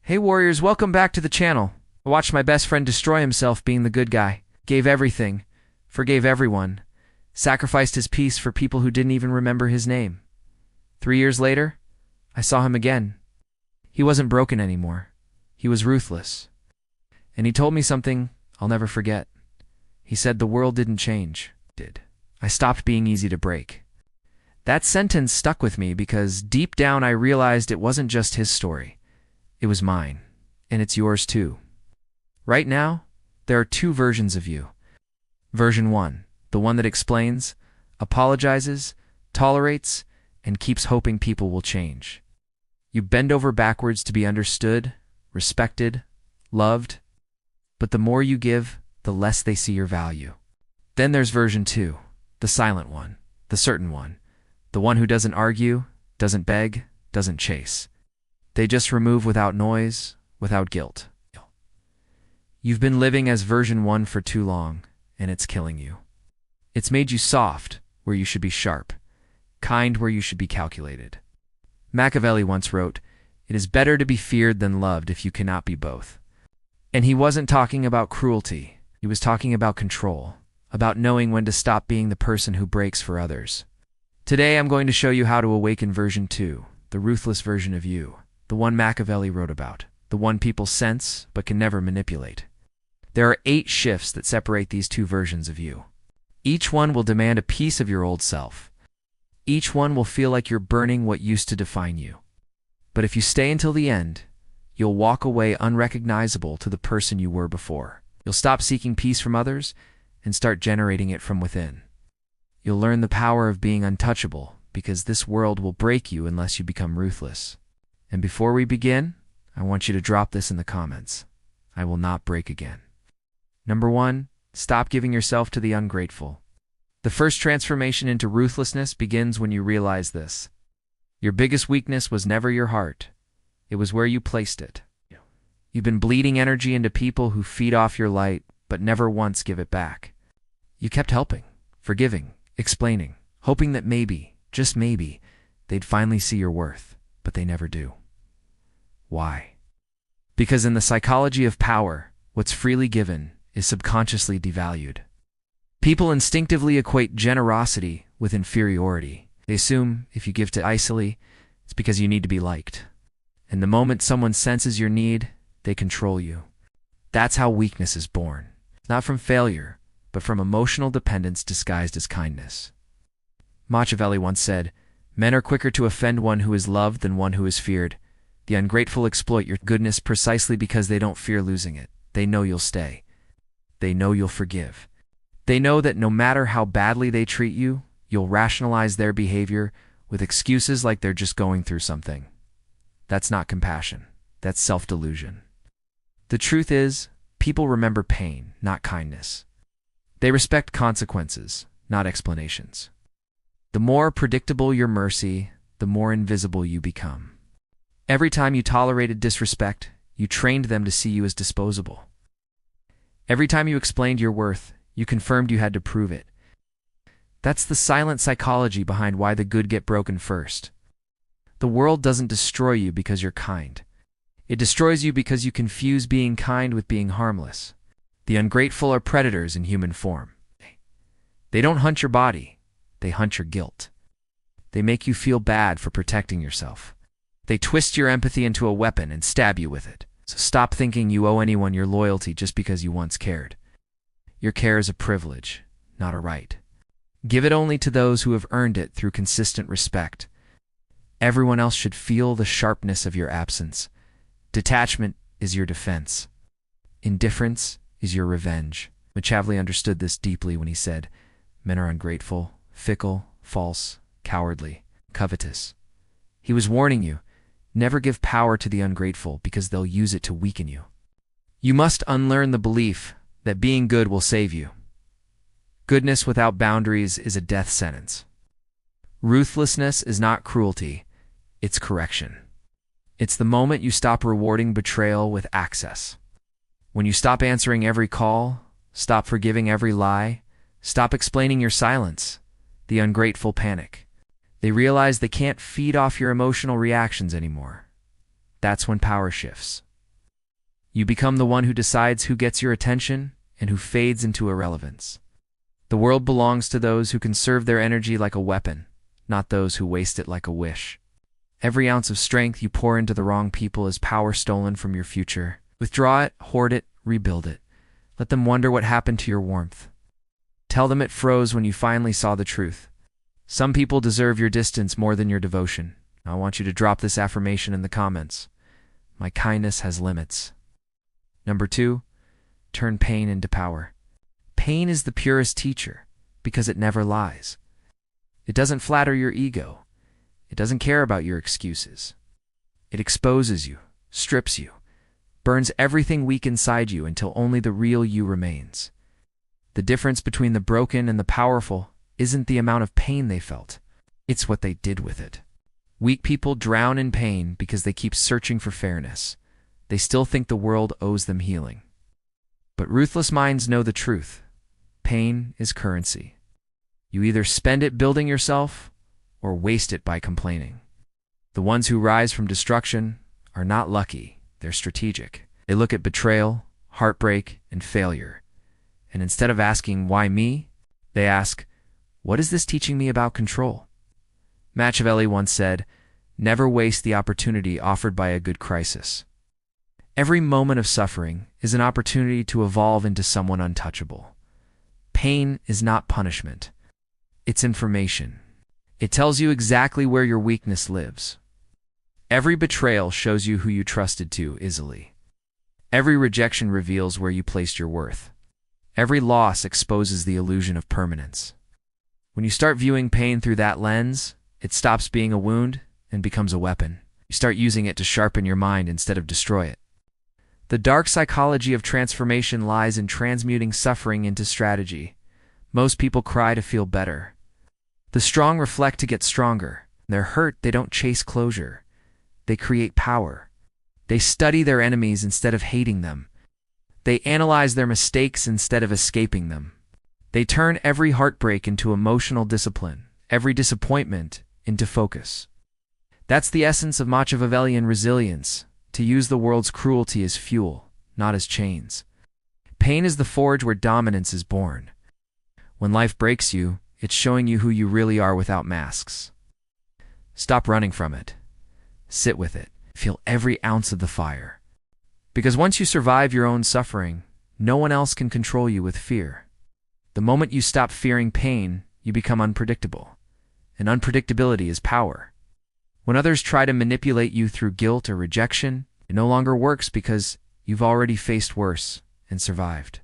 Hey warriors, welcome back to the channel. I watched my best friend destroy himself being the good guy. Gave everything. Forgave everyone. Sacrificed his peace for people who didn't even remember his name. 3 years later, I saw him again. He wasn't broken anymore. He was ruthless. And he told me something I'll never forget. He said the world didn't change. Did. I stopped being easy to break. That sentence stuck with me because deep down I realized it wasn't just his story. It was mine. And it's yours too. Right now, there are two versions of you. Version 1, the one that explains, apologizes, tolerates, and keeps hoping people will change. You bend over backwards to be understood, respected, loved, but the more you give, the less they see your value. Then there's version 2, the silent one, the certain one, the one who doesn't argue, doesn't beg, doesn't chase. They just remove without noise, without guilt. You've been living as version 1 for too long, and it's killing you. It's made you soft where you should be sharp, kind where you should be calculated. Machiavelli once wrote, "It is better to be feared than loved if you cannot be both." And he wasn't talking about cruelty. He was talking about control, about knowing when to stop being the person who breaks for others. Today I'm going to show you how to awaken version 2, the ruthless version of you, the one Machiavelli wrote about, the one people sense but can never manipulate. There are 8 shifts that separate these two versions of you. Each one will demand a piece of your old self. Each one will feel like you're burning what used to define you. But if you stay until the end, you'll walk away unrecognizable to the person you were before. You'll stop seeking peace from others and start generating it from within. You'll learn the power of being untouchable because this world will break you unless you become ruthless. And before we begin, I want you to drop this in the comments. I will not break again. Number 1, stop giving yourself to the ungrateful. The first transformation into ruthlessness begins when you realize this. Your biggest weakness was never your heart. It was where you placed it. You've been bleeding energy into people who feed off your light, but never once give it back. You kept helping, forgiving, explaining, hoping that maybe, just maybe, they'd finally see your worth, but they never do. Why? Because in the psychology of power, what's freely given is subconsciously devalued. People instinctively equate generosity with inferiority. They assume if you give to icily, it's because you need to be liked. And the moment someone senses your need, they control you. That's how weakness is born. Not from failure, but from emotional dependence disguised as kindness. Machiavelli once said, "Men are quicker to offend one who is loved than one who is feared. The ungrateful exploit your goodness precisely because they don't fear losing it. They know you'll stay. They know you'll forgive. They know that no matter how badly they treat you, you'll rationalize their behavior with excuses like they're just going through something." That's not compassion. That's self-delusion. The truth is, people remember pain, not kindness. They respect consequences, not explanations. The more predictable your mercy, the more invisible you become. Every time you tolerated disrespect, you trained them to see you as disposable. Every time you explained your worth, you confirmed you had to prove it. That's the silent psychology behind why the good get broken first. The world doesn't destroy you because you're kind. It destroys you because you confuse being kind with being harmless. The ungrateful are predators in human form. They don't hunt your body, they hunt your guilt. They make you feel bad for protecting yourself. They twist your empathy into a weapon and stab you with it. So stop thinking you owe anyone your loyalty just because you once cared. Your care is a privilege, not a right. Give it only to those who have earned it through consistent respect. Everyone else should feel the sharpness of your absence. Detachment is your defense. Indifference is your revenge. Machiavelli understood this deeply when he said, "Men are ungrateful, fickle, false, cowardly, covetous." He was warning you, never give power to the ungrateful because they'll use it to weaken you. You must unlearn the belief that being good will save you. Goodness without boundaries is a death sentence. Ruthlessness is not cruelty, it's correction. It's the moment you stop rewarding betrayal with access. When you stop answering every call, stop forgiving every lie, stop explaining your silence, the ungrateful panic. They realize they can't feed off your emotional reactions anymore. That's when power shifts. You become the one who decides who gets your attention and who fades into irrelevance. The world belongs to those who conserve their energy like a weapon, not those who waste it like a wish. Every ounce of strength you pour into the wrong people is power stolen from your future. Withdraw it, hoard it, rebuild it. Let them wonder what happened to your warmth. Tell them it froze when you finally saw the truth. Some people deserve your distance more than your devotion. I want you to drop this affirmation in the comments. My kindness has limits. Number 2, turn pain into power. Pain is the purest teacher because it never lies. It doesn't flatter your ego. It doesn't care about your excuses. It exposes you, strips you, burns everything weak inside you until only the real you remains. The difference between the broken and the powerful isn't the amount of pain they felt. It's what they did with it. Weak people drown in pain because they keep searching for fairness. They still think the world owes them healing. But ruthless minds know the truth. Pain is currency. You either spend it building yourself or waste it by complaining. The ones who rise from destruction are not lucky, they're strategic. They look at betrayal, heartbreak, and failure. And instead of asking, why me? They ask, what is this teaching me about control? Machiavelli once said, never waste the opportunity offered by a good crisis. Every moment of suffering is an opportunity to evolve into someone untouchable. Pain is not punishment. It's information. It tells you exactly where your weakness lives. Every betrayal shows you who you trusted too easily. Every rejection reveals where you placed your worth. Every loss exposes the illusion of permanence. When you start viewing pain through that lens, it stops being a wound and becomes a weapon. You start using it to sharpen your mind instead of destroy it. The dark psychology of transformation lies in transmuting suffering into strategy. Most people cry to feel better. The strong reflect to get stronger. They're hurt, they don't chase closure. They create power. They study their enemies instead of hating them. They analyze their mistakes instead of escaping them. They turn every heartbreak into emotional discipline, every disappointment into focus. That's the essence of Machiavellian resilience, to use the world's cruelty as fuel, not as chains. Pain is the forge where dominance is born. When life breaks you, it's showing you who you really are without masks. Stop running from it. Sit with it. Feel every ounce of the fire. Because once you survive your own suffering, no one else can control you with fear. The moment you stop fearing pain, you become unpredictable. And unpredictability is power. When others try to manipulate you through guilt or rejection, it no longer works because you've already faced worse and survived.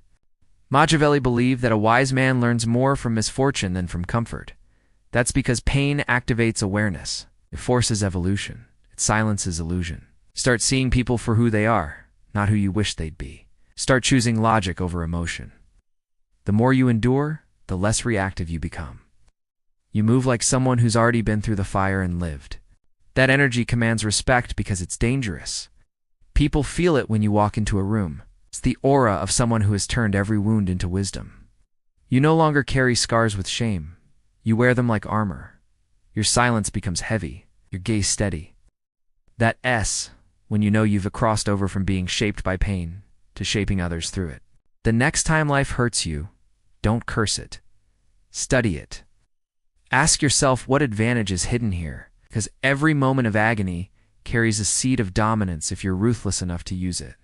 Machiavelli believed that a wise man learns more from misfortune than from comfort. That's because pain activates awareness. It forces evolution. It silences illusion. Start seeing people for who they are, not who you wish they'd be. Start choosing logic over emotion. The more you endure, the less reactive you become. You move like someone who's already been through the fire and lived. That energy commands respect because it's dangerous. People feel it when you walk into a room. It's the aura of someone who has turned every wound into wisdom. You no longer carry scars with shame. You wear them like armor. Your silence becomes heavy, your gaze steady. That S, when you know you've crossed over from being shaped by pain to shaping others through it. The next time life hurts you, don't curse it. Study it. Ask yourself what advantage is hidden here, because every moment of agony carries a seed of dominance if you're ruthless enough to use it.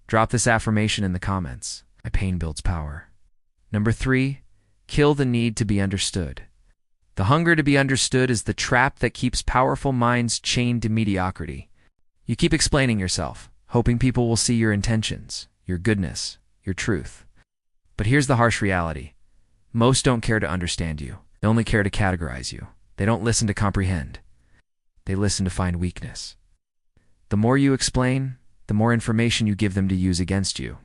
Drop this affirmation in the comments. My pain builds power. Number 3, kill the need to be understood. The hunger to be understood is the trap that keeps powerful minds chained to mediocrity. You keep explaining yourself, hoping people will see your intentions, your goodness, your truth. But here's the harsh reality. Most don't care to understand you. They only care to categorize you. They don't listen to comprehend. They listen to find weakness. The more you explain, the more information you give them to use against you.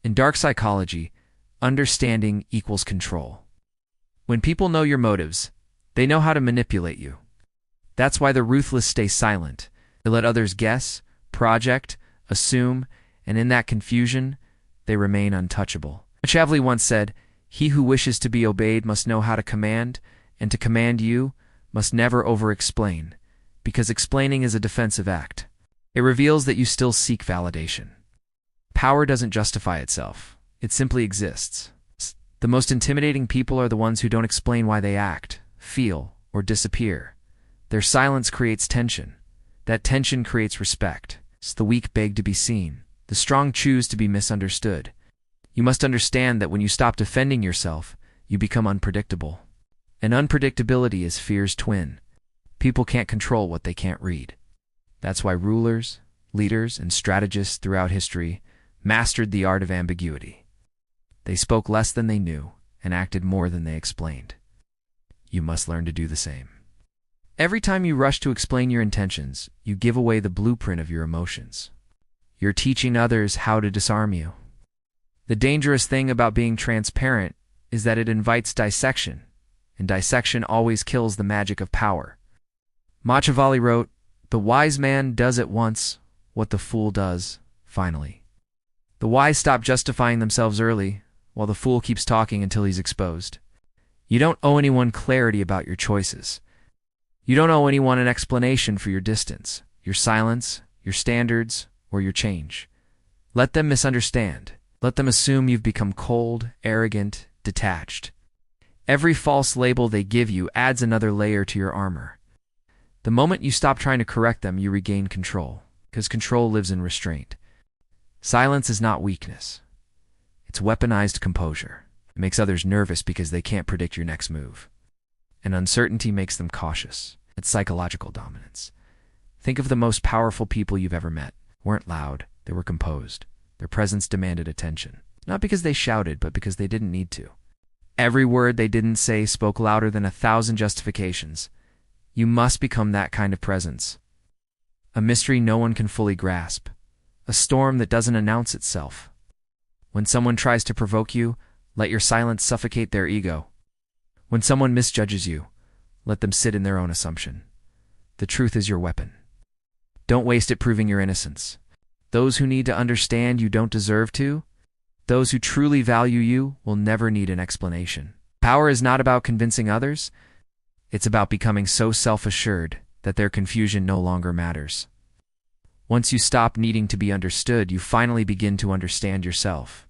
In dark psychology, understanding equals control. When people know your motives, they know how to manipulate you. That's why the ruthless stay silent. They let others guess, project, assume, and in that confusion, they remain untouchable. Machiavelli once said, "He who wishes to be obeyed must know how to command, and to command you must never over-explain, because explaining is a defensive act. It reveals that you still seek validation." Power doesn't justify itself. It simply exists. The most intimidating people are the ones who don't explain why they act, feel, or disappear. Their silence creates tension. That tension creates respect. The weak beg to be seen. The strong choose to be misunderstood. You must understand that when you stop defending yourself, you become unpredictable. And unpredictability is fear's twin. People can't control what they can't read. That's why rulers, leaders, and strategists throughout history mastered the art of ambiguity. They spoke less than they knew and acted more than they explained. You must learn to do the same. Every time you rush to explain your intentions, you give away the blueprint of your emotions. You're teaching others how to disarm you. The dangerous thing about being transparent is that it invites dissection, and dissection always kills the magic of power. Machiavelli wrote, "The wise man does at once what the fool does finally." The wise stop justifying themselves early, while the fool keeps talking until he's exposed. You don't owe anyone clarity about your choices. You don't owe anyone an explanation for your distance, your silence, your standards, or your change. Let them misunderstand. Let them assume you've become cold, arrogant, detached. Every false label they give you adds another layer to your armor. The moment you stop trying to correct them, you regain control, because control lives in restraint. Silence is not weakness. It's weaponized composure. It makes others nervous because they can't predict your next move. And uncertainty makes them cautious. It's psychological dominance. Think of the most powerful people you've ever met. Weren't loud, they were composed. Their presence demanded attention. Not because they shouted, but because they didn't need to. Every word they didn't say spoke louder than 1,000 justifications. You must become that kind of presence. A mystery no one can fully grasp. A storm that doesn't announce itself. When someone tries to provoke you, let your silence suffocate their ego. When someone misjudges you, let them sit in their own assumption. The truth is your weapon. Don't waste it proving your innocence. Those who need to understand you don't deserve to. Those who truly value you will never need an explanation. Power is not about convincing others. It's about becoming so self-assured that their confusion no longer matters. Once you stop needing to be understood, you finally begin to understand yourself.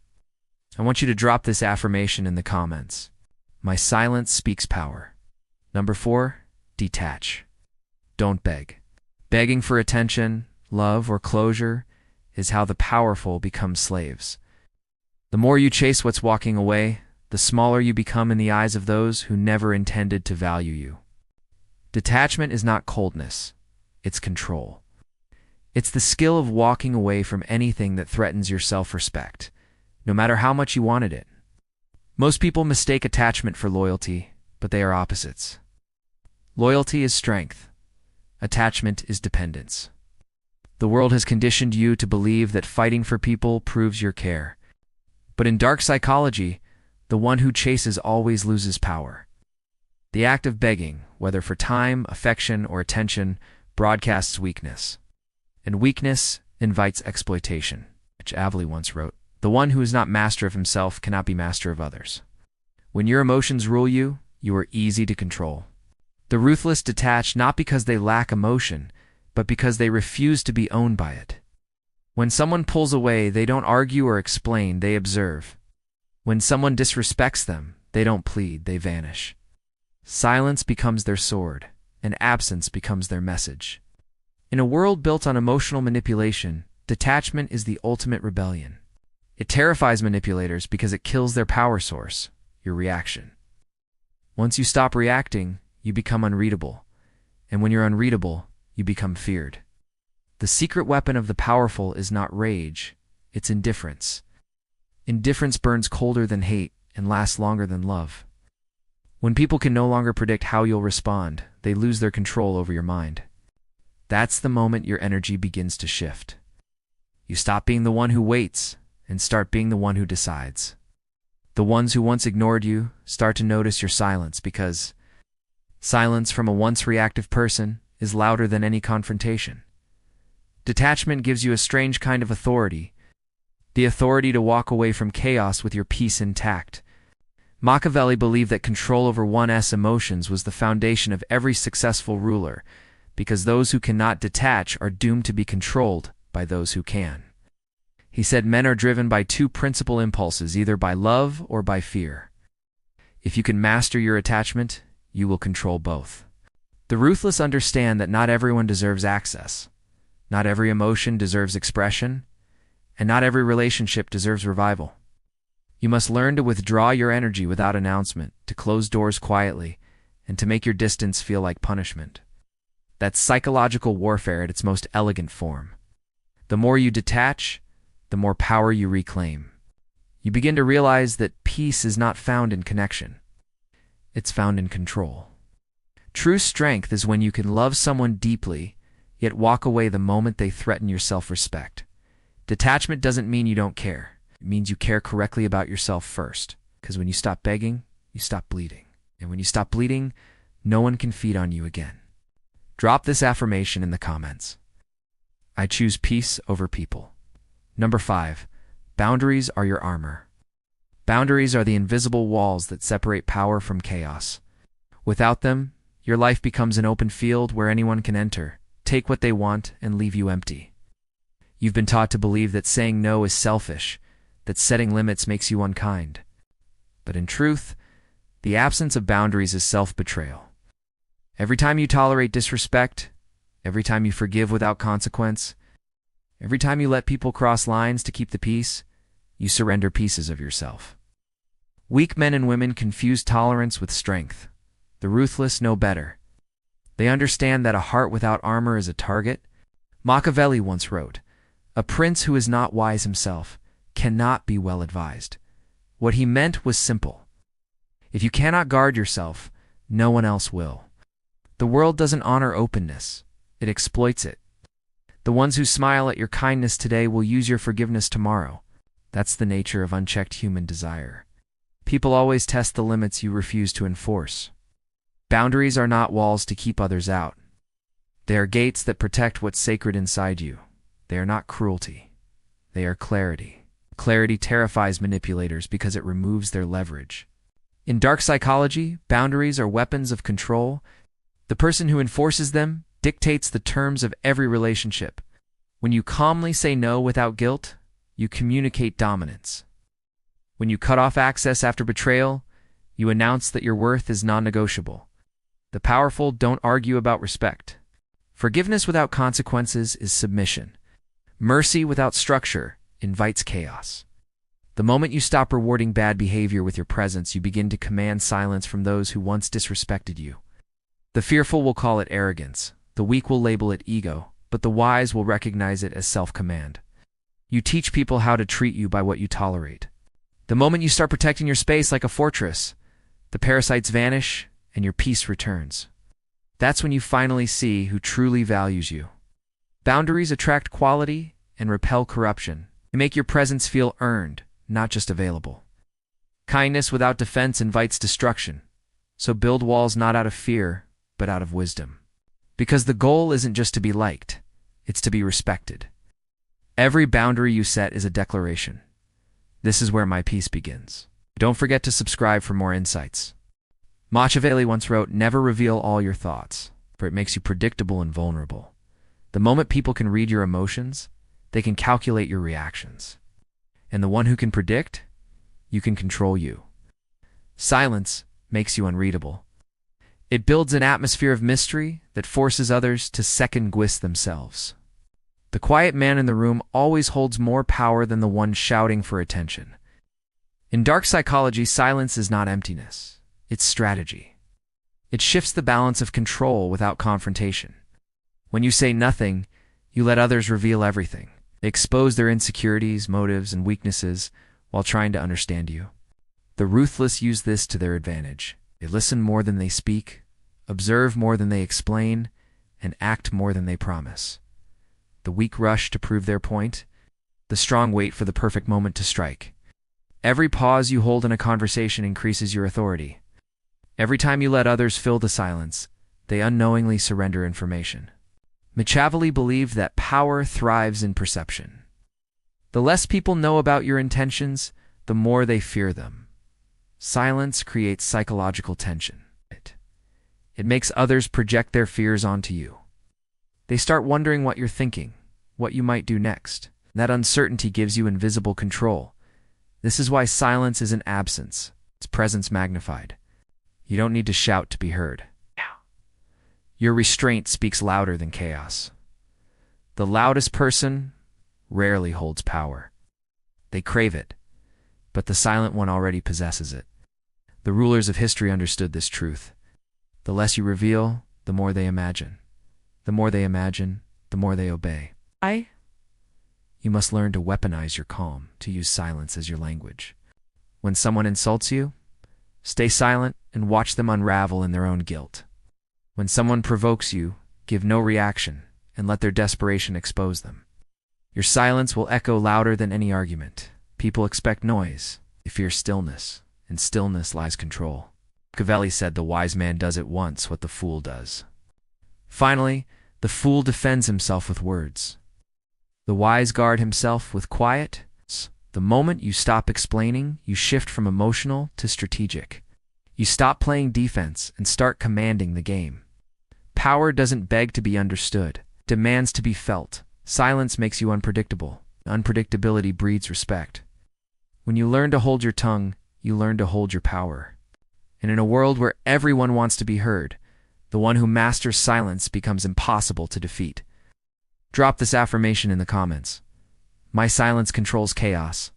I want you to drop this affirmation in the comments. My silence speaks power. Number 4, detach. Don't beg. Begging for attention, love, or closure is how the powerful become slaves. The more you chase what's walking away, the smaller you become in the eyes of those who never intended to value you. Detachment is not coldness, it's control. It's the skill of walking away from anything that threatens your self-respect, no matter how much you wanted it. Most people mistake attachment for loyalty, but they are opposites. Loyalty is strength. Attachment is dependence. The world has conditioned you to believe that fighting for people proves your care. But in dark psychology, the one who chases always loses power. The act of begging, whether for time, affection, or attention, broadcasts weakness. And weakness invites exploitation. Machiavelli once wrote, "The one who is not master of himself cannot be master of others." When your emotions rule you, you are easy to control. The ruthless detach not because they lack emotion, but because they refuse to be owned by it. When someone pulls away, they don't argue or explain, they observe. When someone disrespects them, they don't plead, they vanish. Silence becomes their sword, and absence becomes their message. In a world built on emotional manipulation, detachment is the ultimate rebellion. It terrifies manipulators because it kills their power source, your reaction. Once you stop reacting, you become unreadable. And when you're unreadable, you become feared. The secret weapon of the powerful is not rage, it's indifference. Indifference burns colder than hate and lasts longer than love. When people can no longer predict how you'll respond, they lose their control over your mind. That's the moment your energy begins to shift. You stop being the one who waits and start being the one who decides. The ones who once ignored you start to notice your silence because silence from a once reactive person is louder than any confrontation. Detachment gives you a strange kind of authority, the authority to walk away from chaos with your peace intact. Machiavelli believed that control over one's emotions was the foundation of every successful ruler, because those who cannot detach are doomed to be controlled by those who can. He said men are driven by two principal impulses, either by love or by fear. If you can master your attachment, you will control both. The ruthless understand that not everyone deserves access, not every emotion deserves expression, and not every relationship deserves revival. You must learn to withdraw your energy without announcement, to close doors quietly, and to make your distance feel like punishment. That's psychological warfare at its most elegant form. The more you detach, the more power you reclaim. You begin to realize that peace is not found in connection. It's found in control. True strength is when you can love someone deeply, yet walk away the moment they threaten your self-respect. Detachment doesn't mean you don't care. It means you care correctly about yourself first. Because when you stop begging, you stop bleeding. And when you stop bleeding, no one can feed on you again. Drop this affirmation in the comments. I choose peace over people. Number 5. Boundaries are your armor. Boundaries are the invisible walls that separate power from chaos. Without them, your life becomes an open field where anyone can enter, take what they want, and leave you empty. You've been taught to believe that saying no is selfish, that setting limits makes you unkind. But in truth, the absence of boundaries is self-betrayal. Every time you tolerate disrespect, every time you forgive without consequence, every time you let people cross lines to keep the peace, you surrender pieces of yourself. Weak men and women confuse tolerance with strength. The ruthless know better. They understand that a heart without armor is a target. Machiavelli once wrote, "A prince who is not wise himself cannot be well advised." What he meant was simple. If you cannot guard yourself, no one else will. The world doesn't honor openness. It exploits it. The ones who smile at your kindness today will use your forgiveness tomorrow. That's the nature of unchecked human desire. People always test the limits you refuse to enforce. Boundaries are not walls to keep others out. They are gates that protect what's sacred inside you. They are not cruelty. They are clarity. Clarity terrifies manipulators because it removes their leverage. In dark psychology, boundaries are weapons of control. The person who enforces them dictates the terms of every relationship. When you calmly say no without guilt, you communicate dominance. When you cut off access after betrayal, you announce that your worth is non-negotiable. The powerful don't argue about respect. Forgiveness without consequences is submission. Mercy without structure invites chaos. The moment you stop rewarding bad behavior with your presence, you begin to command silence from those who once disrespected you. The fearful will call it arrogance, the weak will label it ego, but the wise will recognize it as self-command. You teach people how to treat you by what you tolerate. The moment you start protecting your space like a fortress, the parasites vanish and your peace returns. That's when you finally see who truly values you. Boundaries attract quality and repel corruption. They make your presence feel earned, not just available. Kindness without defense invites destruction. So build walls not out of fear, but out of wisdom. Because the goal isn't just to be liked, it's to be respected. Every boundary you set is a declaration. This is where my peace begins. Don't forget to subscribe for more insights. Machiavelli once wrote, "Never reveal all your thoughts, for it makes you predictable and vulnerable." The moment people can read your emotions, they can calculate your reactions. And the one who can predict, you can control you. Silence makes you unreadable. It builds an atmosphere of mystery that forces others to second-guess themselves. The quiet man in the room always holds more power than the one shouting for attention. In dark psychology, silence is not emptiness. It's strategy. It shifts the balance of control without confrontation. When you say nothing, you let others reveal everything. They expose their insecurities, motives, and weaknesses while trying to understand you. The ruthless use this to their advantage. They listen more than they speak, observe more than they explain, and act more than they promise. The weak rush to prove their point. The strong wait for the perfect moment to strike. Every pause you hold in a conversation increases your authority. Every time you let others fill the silence, they unknowingly surrender information. Machiavelli believed that power thrives in perception. The less people know about your intentions, the more they fear them. Silence creates psychological tension. It makes others project their fears onto you. They start wondering what you're thinking, what you might do next. That uncertainty gives you invisible control. This is why silence isn't absence, it's presence magnified. You don't need to shout to be heard. Your restraint speaks louder than chaos. The loudest person rarely holds power. They crave it, but the silent one already possesses it. The rulers of history understood this truth. The less you reveal, the more they imagine. The more they imagine, the more they obey. You must learn to weaponize your calm, to use silence as your language. When someone insults you, stay silent and watch them unravel in their own guilt. When someone provokes you, give no reaction and let their desperation expose them. Your silence will echo louder than any argument. People expect noise, they fear stillness, and stillness lies control. Machiavelli said the wise man does at once what the fool does. Finally, the fool defends himself with words. The wise guard himself with quiet. The moment you stop explaining, you shift from emotional to strategic. You stop playing defense and start commanding the game. Power doesn't beg to be understood, it demands to be felt. Silence makes you unpredictable. Unpredictability breeds respect. When you learn to hold your tongue, you learn to hold your power. And in a world where everyone wants to be heard, the one who masters silence becomes impossible to defeat. Drop this affirmation in the comments. My silence controls chaos.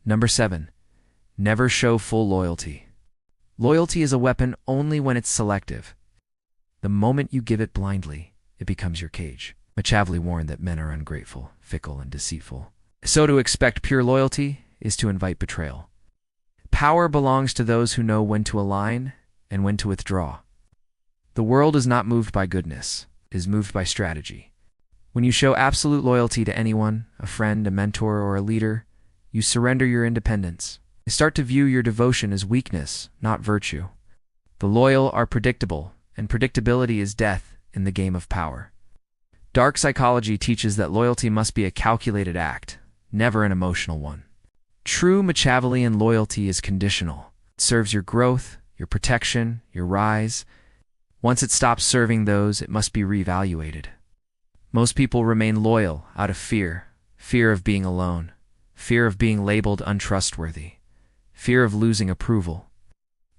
Number 7. Never show full loyalty. Loyalty is a weapon only when it's selective. The moment you give it blindly, it becomes your cage. Machiavelli warned that men are ungrateful, fickle, and deceitful. So to expect pure loyalty is to invite betrayal. Power belongs to those who know when to align and when to withdraw. The world is not moved by goodness, it is moved by strategy. When you show absolute loyalty to anyone, a friend, a mentor, or a leader, you surrender your independence. You start to view your devotion as weakness, not virtue. The loyal are predictable, and predictability is death in the game of power. Dark psychology teaches that loyalty must be a calculated act, never an emotional one. True Machiavellian loyalty is conditional. It serves your growth, your protection, your rise. Once it stops serving those, it must be reevaluated. Most people remain loyal out of fear, fear of being alone, fear of being labeled untrustworthy, fear of losing approval.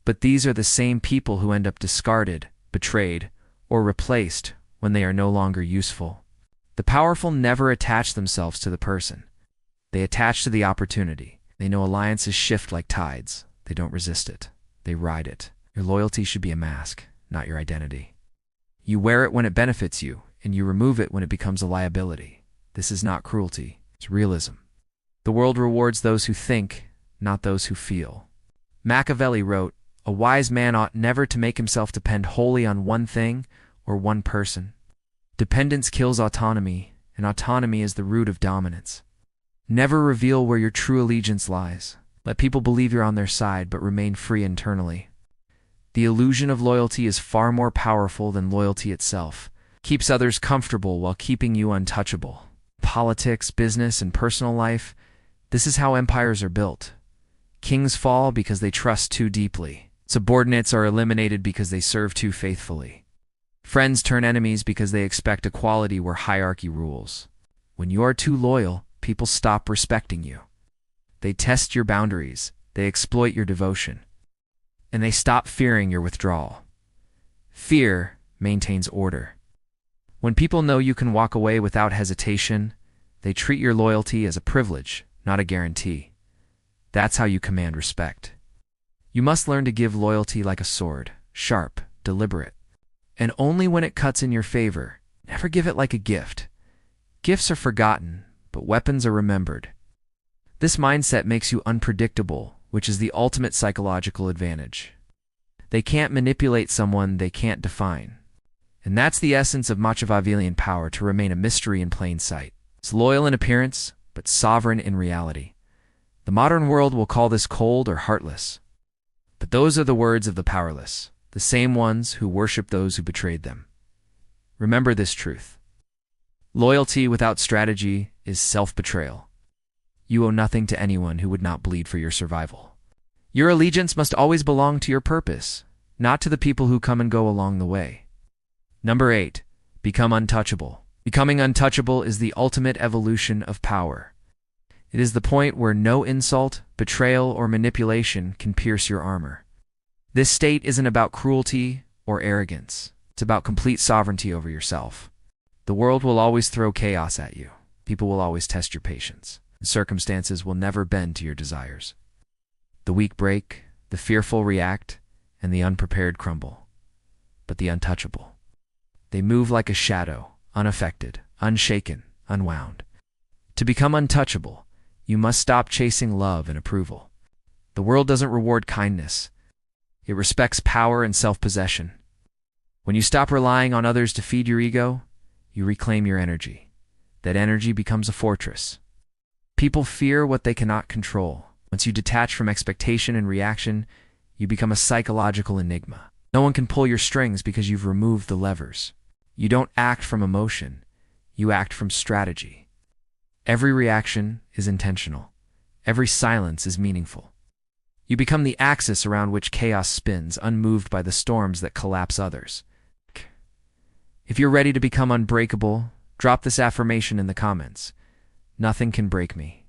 But these are the same people who end up discarded, betrayed, or replaced when they are no longer useful. The powerful never attach themselves to the person. They attach to the opportunity. They know alliances shift like tides. They don't resist it. They ride it. Your loyalty should be a mask, not your identity. You wear it when it benefits you, and you remove it when it becomes a liability. This is not cruelty, it's realism. The world rewards those who think, not those who feel. Machiavelli wrote, "A wise man ought never to make himself depend wholly on one thing or one person. Dependence kills autonomy, and autonomy is the root of dominance. Never reveal where your true allegiance lies. Let people believe you're on their side, but remain free internally. The illusion of loyalty is far more powerful than loyalty itself. It keeps others comfortable while keeping you untouchable. Politics, business, and personal life, this is how empires are built. Kings fall because they trust too deeply. Subordinates are eliminated because they serve too faithfully. Friends turn enemies because they expect equality where hierarchy rules. When you are too loyal, people stop respecting you. They test your boundaries, they exploit your devotion, and they stop fearing your withdrawal. Fear maintains order. When people know you can walk away without hesitation, they treat your loyalty as a privilege, not a guarantee. That's how you command respect. You must learn to give loyalty like a sword, sharp, deliberate, and only when it cuts in your favor. Never give it like a gift. Gifts are forgotten, but weapons are remembered. This mindset makes you unpredictable, which is the ultimate psychological advantage. They can't manipulate someone they can't define. And that's the essence of Machiavellian power, to remain a mystery in plain sight. It's loyal in appearance, but sovereign in reality. The modern world will call this cold or heartless. But those are the words of the powerless, the same ones who worship those who betrayed them. Remember this truth. Loyalty without strategy is self-betrayal. You owe nothing to anyone who would not bleed for your survival. Your allegiance must always belong to your purpose, not to the people who come and go along the way. Number 8. Become untouchable. Becoming untouchable is the ultimate evolution of power. It is the point where no insult, betrayal, or manipulation can pierce your armor. This state isn't about cruelty or arrogance. It's about complete sovereignty over yourself. The world will always throw chaos at you. People will always test your patience. Circumstances will never bend to your desires. The weak break, the fearful react, and the unprepared crumble. But the untouchable, they move like a shadow, unaffected, unshaken, unwound. To become untouchable, you must stop chasing love and approval. The world doesn't reward kindness. It respects power and self-possession. When you stop relying on others to feed your ego, you reclaim your energy. That energy becomes a fortress. People fear what they cannot control. Once you detach from expectation and reaction, you become a psychological enigma. No one can pull your strings because you've removed the levers. You don't act from emotion. You act from strategy. Every reaction is intentional. Every silence is meaningful. You become the axis around which chaos spins, unmoved by the storms that collapse others. If you're ready to become unbreakable, drop this affirmation in the comments. Nothing can break me.